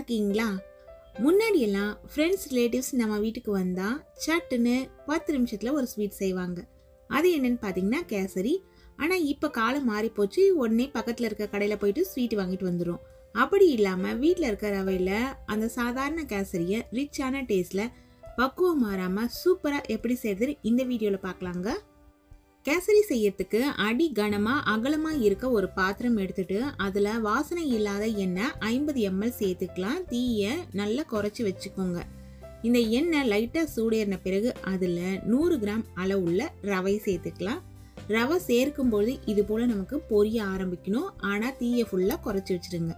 இருக்கீங்களா? முன்னாடியெல்லாம் friends relatives நம்ம வீட்டுக்கு வந்தால் சட்டுன்னு 10 நிமிஷத்தில் ஒரு ஸ்வீட் செய்வாங்க. அது என்னன்னு பார்த்தீங்கன்னா கேசரி. ஆனால் இப்போ காலம் மாறி போச்சு. உடனே பக்கத்தில் இருக்க கடையில் போயிட்டு ஸ்வீட் வாங்கிட்டு வந்துடும். அப்படி இல்லாமல் வீட்டில் இருக்க ரவையில் அந்த சாதாரண கேசரியை ரிச்சான டேஸ்ட்டில் பக்குவம் மாறாமல் சூப்பராக எப்படி செய்யறது இந்த வீடியோவில் பார்க்கலாங்க. கேசரி செய்யறதுக்கு அடி கனமாக அகலமாக இருக்க ஒரு பாத்திரம் எடுத்துட்டு அதில் வாசனை இல்லாத எண்ணெய் 50 ml சேர்த்துக்கலாம். தீயை நல்லா குறைச்சி வச்சுக்கோங்க. இந்த எண்ணெய் லைட்டாக சூடேறின பிறகு அதில் 100 கிராம் அளவுள்ள ரவை சேர்த்துக்கலாம். ரவை சேர்க்கும்போது இது போல் நமக்கு பொரிய ஆரம்பிக்கணும். ஆனால் தீயை ஃபுல்லாக குறைச்சி வச்சுருங்க.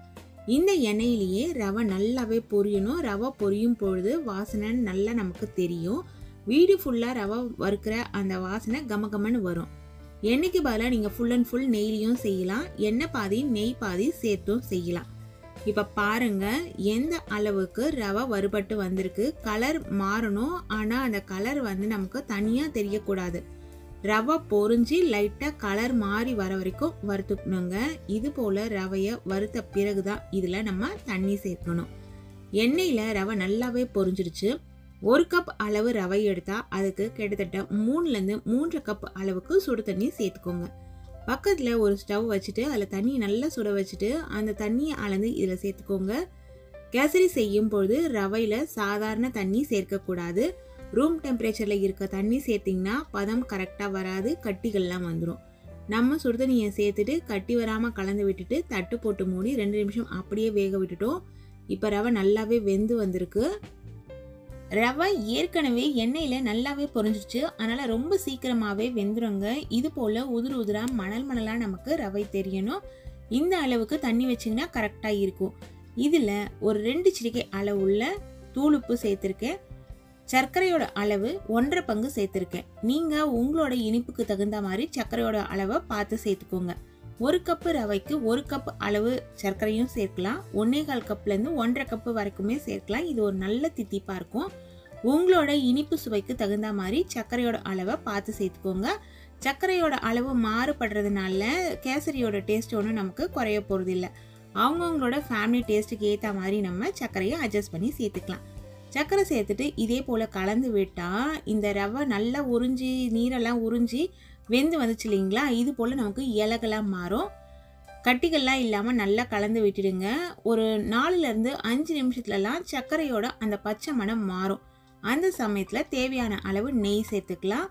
இந்த எண்ணெயிலேயே ரவை நல்லாவே பொரியணும். ரவை பொரியும் பொழுது வாசனை நல்லா நமக்கு தெரியும். வீடு ஃபுல்லாக ரவை வறுக்கிற அந்த வாசனை கமகமன்னு வரும். எண்ணெய்க்கு பதிலாக நீங்கள் ஃபுல் அண்ட் ஃபுல் நெய்லையும் செய்யலாம். எண்ணெய் பாதி நெய் பாதி சேர்த்தும் செய்யலாம். இப்போ பாருங்கள் எந்த அளவுக்கு ரவை வறுபட்டு வந்திருக்கு. கலர் மாறணும். ஆனால் அந்த கலர் நமக்கு தனியாக தெரியக்கூடாது. ரவை பொரிஞ்சு லைட்டாக கலர் மாறி வர வரைக்கும் வறுத்துக்கணுங்க. இது போல் ரவையை வறுத்த பிறகு தான் இதில் நம்ம தண்ணி சேர்க்கணும். எண்ணெயில் ரவை நல்லாவே பொரிஞ்சிடுச்சு. 1 கப் அளவு ரவை எடுத்தால் அதுக்கு கிட்டத்தட்ட 3லேருந்து 3.5 கப் அளவுக்கு சுடு தண்ணி சேர்த்துக்கோங்க. பக்கத்தில் ஒரு ஸ்டவ் வச்சுட்டு அதில் தண்ணியை நல்லா சுட வச்சுட்டு அந்த தண்ணியை அளந்து இதில் சேர்த்துக்கோங்க. கேசரி செய்யும் பொழுது ரவையில் சாதாரண தண்ணி சேர்க்கக்கூடாது. ரூம் டெம்பரேச்சரில் இருக்க தண்ணி சேர்த்திங்கன்னா பதம் கரெக்டாக வராது. கட்டிகள்லாம் வந்துடும். நம்ம சுடு தண்ணியை சேர்த்துட்டு கட்டி வராமல் கலந்து விட்டுட்டு தட்டு போட்டு மூடி 2 நிமிஷம் அப்படியே வேக விட்டுட்டோம். இப்போ ரவை நல்லாவே வெந்து வந்திருக்கு. ரவை ஏற்கனவே எண்ணெயில் நல்லாவே பொரிஞ்சிருச்சு. அதனால் ரொம்ப சீக்கிரமாகவே வெந்துருங்க. இது போல் உதிர் உதிராக மணலாக நமக்கு ரவை தெரியணும். இந்த அளவுக்கு தண்ணி வச்சிங்கன்னா கரெக்டாக இருக்கும். இதில் ஒரு 2 சிட்டிகை அளவுள்ள தூளுப்பு சேர்த்துருக்கேன். சர்க்கரையோட அளவு 1.5 பங்கு சேர்த்துருக்கேன். நீங்கள் உங்களோட இனிப்புக்கு தகுந்த மாதிரி சர்க்கரையோட அளவை பார்த்து சேர்த்துக்கோங்க. 1 கப்பு ரவைக்கு 1 கப் அளவு சர்க்கரையும் சேர்க்கலாம். 1.25 கப்லேருந்து 1.5 கப்பு வரைக்குமே சேர்க்கலாம். இது ஒரு நல்ல தித்திப்பாக இருக்கும். உங்களோட இனிப்பு சுவைக்கு தகுந்த மாதிரி சர்க்கரையோட அளவை பார்த்து சேர்த்துக்கோங்க. சர்க்கரையோட அளவு மாறுபடுறதுனால கேசரியோட டேஸ்ட் ஒன்றும் நமக்கு குறைய போகிறது இல்லை. அவங்கவுங்களோட ஃபேமிலி டேஸ்ட்டுக்கு ஏற்ற மாதிரி நம்ம சர்க்கரையை அட்ஜஸ்ட் பண்ணி சேர்த்துக்கலாம். சர்க்கரை சேர்த்துட்டு இதே போல் கலந்து விட்டால் இந்த ரவை நல்லா உறிஞ்சி நீரெல்லாம் உறிஞ்சி வெந்து வந்துச்சு இல்லைங்களா? இது போல் நமக்கு இலகெல்லாம் மாறும். கட்டிகள்லாம் இல்லாமல் நல்லா கலந்து விட்டுடுங்க. ஒரு 4லேருந்து 5 நிமிஷத்துலலாம் சர்க்கரையோட அந்த பச்சை மணம் மாறும். அந்த சமயத்தில் தேவையான அளவு நெய் சேர்த்துக்கலாம்.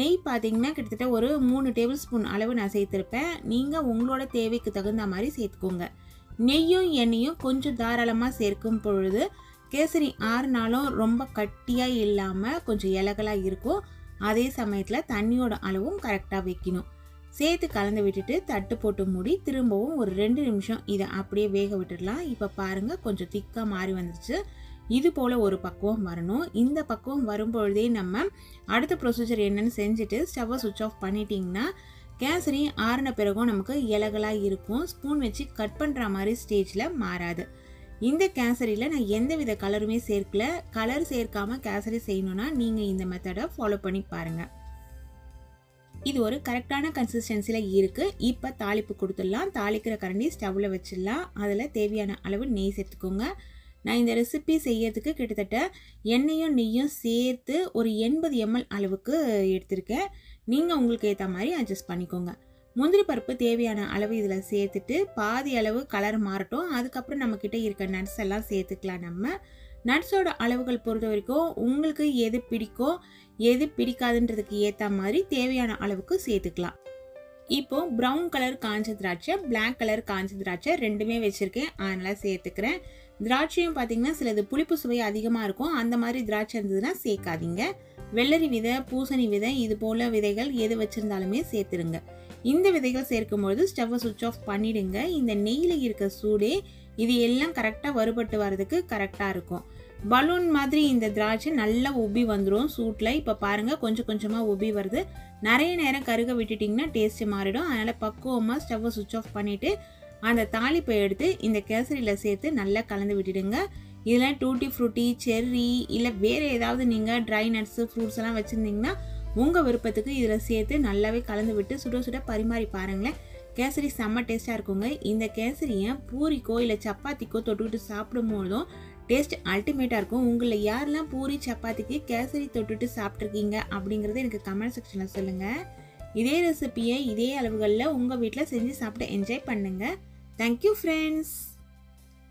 நெய் பார்த்தீங்கன்னா கிட்டத்தட்ட ஒரு 3 டேபிள் ஸ்பூன் அளவு நான் சேர்த்துருப்பேன். நீங்கள் உங்களோட தேவைக்கு தகுந்த மாதிரி சேர்த்துக்கோங்க. நெய்யும் எண்ணெயும் கொஞ்சம் தாராளமாக சேர்க்கும் பொழுது கேசரி ஆறுனாலும் ரொம்ப கட்டியாக இல்லாமல் கொஞ்சம் இலகலாக இருக்கும். அதே சமயத்தில் தண்ணியோட அளவும் கரெக்டாக வைக்கணும். சேர்த்து கலந்து விட்டுட்டு தட்டு போட்டு மூடி திரும்பவும் ஒரு 2 நிமிஷம் இதை அப்படியே வேக விட்டுடலாம். இப்போ பாருங்கள் கொஞ்சம் திக்காக மாறி வந்துருச்சு. இது போல் ஒரு பக்குவம் வரணும். இந்த பக்குவம் வரும்பொழுதே நம்ம அடுத்த ப்ரொசீஜர் என்னன்னு செஞ்சுட்டு ஸ்டவ்வை சுவிட்ச் ஆஃப் பண்ணிட்டீங்கன்னா கேசரி ஆறின பிறகும் நமக்கு இலகலாக இருக்கும். ஸ்பூன் வச்சு கட் பண்ணுற மாதிரி ஸ்டேஜில் மாறாது. இந்த கேசரியில் நான் எந்தவித கலருமே சேர்க்கல. கலர் சேர்க்காமல் கேசரி செய்யணுன்னா நீங்கள் இந்த மெத்தடை ஃபாலோ பண்ணி பாருங்கள். இது ஒரு கரெக்டான கன்சிஸ்டன்சியில் இருக்குது. இப்போ தாளிப்பு கொடுத்துடலாம். தாளிக்கிற கரண்டி ஸ்டவ்வில் வச்சிடலாம். அதில் தேவையான அளவு நெய் சேர்த்துக்கோங்க. நான் இந்த ரெசிபி செய்யறதுக்கு கிட்டத்தட்ட எண்ணெயும் நெய்யும் சேர்த்து ஒரு 80 ml அளவுக்கு எடுத்திருக்கேன். நீங்கள் உங்களுக்கு ஏற்ற மாதிரி அட்ஜஸ்ட் பண்ணிக்கோங்க. முந்திரி பருப்பு தேவையான அளவு இதில் சேர்த்துட்டு பாதி அளவு கலர் மாறட்டும். அதுக்கப்புறம் நம்மக்கிட்ட இருக்க நட்ஸ் எல்லாம் சேர்த்துக்கலாம். நம்ம நட்ஸோட அளவுகள் பொறுத்த வரைக்கும் உங்களுக்கு எது பிடிக்கும் எது பிடிக்காதுன்றதுக்கு ஏற்ற மாதிரி தேவையான அளவுக்கு சேர்த்துக்கலாம். இப்போ ப்ரௌன் கலர் காஞ்ச திராட்சை, பிளாக் கலர் காஞ்ச திராட்சை ரெண்டுமே வச்சுருக்கேன். அதனால் சேர்த்துக்கிறேன். திராட்சையும் பார்த்தீங்கன்னா சிலது புளிப்பு சுவை அதிகமாக இருக்கும். அந்த மாதிரி திராட்சை இருந்ததுன்னா சேர்க்காதீங்க. வெள்ளரி விதை, பூசணி விதை இது போல் விதைகள் எது வச்சுருந்தாலுமே சேர்த்துருங்க. இந்த விதைகள் சேர்க்கும்பொழுது ஸ்டவ்வை சுவிட்ச் ஆஃப் பண்ணிவிடுங்க. இந்த நெய்யில் இருக்க சூடே இது எல்லாம் கரெக்டாக வறுபட்டு வர்றதுக்கு கரெக்டாக இருக்கும். பலூன் மாதிரி இந்த திராட்சை நல்லா உப்பி வந்துடும் சூட்டில். இப்போ பாருங்கள் கொஞ்சம் கொஞ்சமாக உப்பி வருது. நிறைய நேரம் கருக விட்டுட்டிங்கன்னா டேஸ்ட்டு மாறிடும். அதனால் பக்குவமாக ஸ்டவ்வை சுவிட்ச் ஆஃப் பண்ணிவிட்டு அந்த தாளிப்பை எடுத்து இந்த கேசரியில் சேர்த்து நல்லா கலந்து விட்டுடுங்க. இதில் டூட்டி ஃப்ரூட்டி, செர்ரி இல்லை வேறு ஏதாவது நீங்கள் ட்ரை நட்ஸு ஃப்ரூட்ஸ் எல்லாம் வச்சுருந்தீங்கன்னா உங்கள் விருப்பத்துக்கு இதில் சேர்த்து நல்லாவே கலந்து விட்டு சுட சுட பரிமாறி பாருங்களேன். கேசரி செம்ம டேஸ்ட்டாக இருக்குங்க. இந்த கேசரியை பூரிக்கோ இல்லை சப்பாத்திக்கோ தொட்டுக்கிட்டு சாப்பிடும் போதும் டேஸ்ட் அல்டிமேட்டாக இருக்கும். உங்களில் யாரெல்லாம் பூரி சப்பாத்திக்கு கேசரி தொட்டுட்டு சாப்பிட்ருக்கீங்க அப்படிங்கிறத எனக்கு கமெண்ட் செக்ஷனில் சொல்லுங்கள். இதே ரெசிபியை இதே அளவுகளில் உங்கள் வீட்டில் செஞ்சு சாப்பிட்டு என்ஜாய் பண்ணுங்கள். Thank you friends.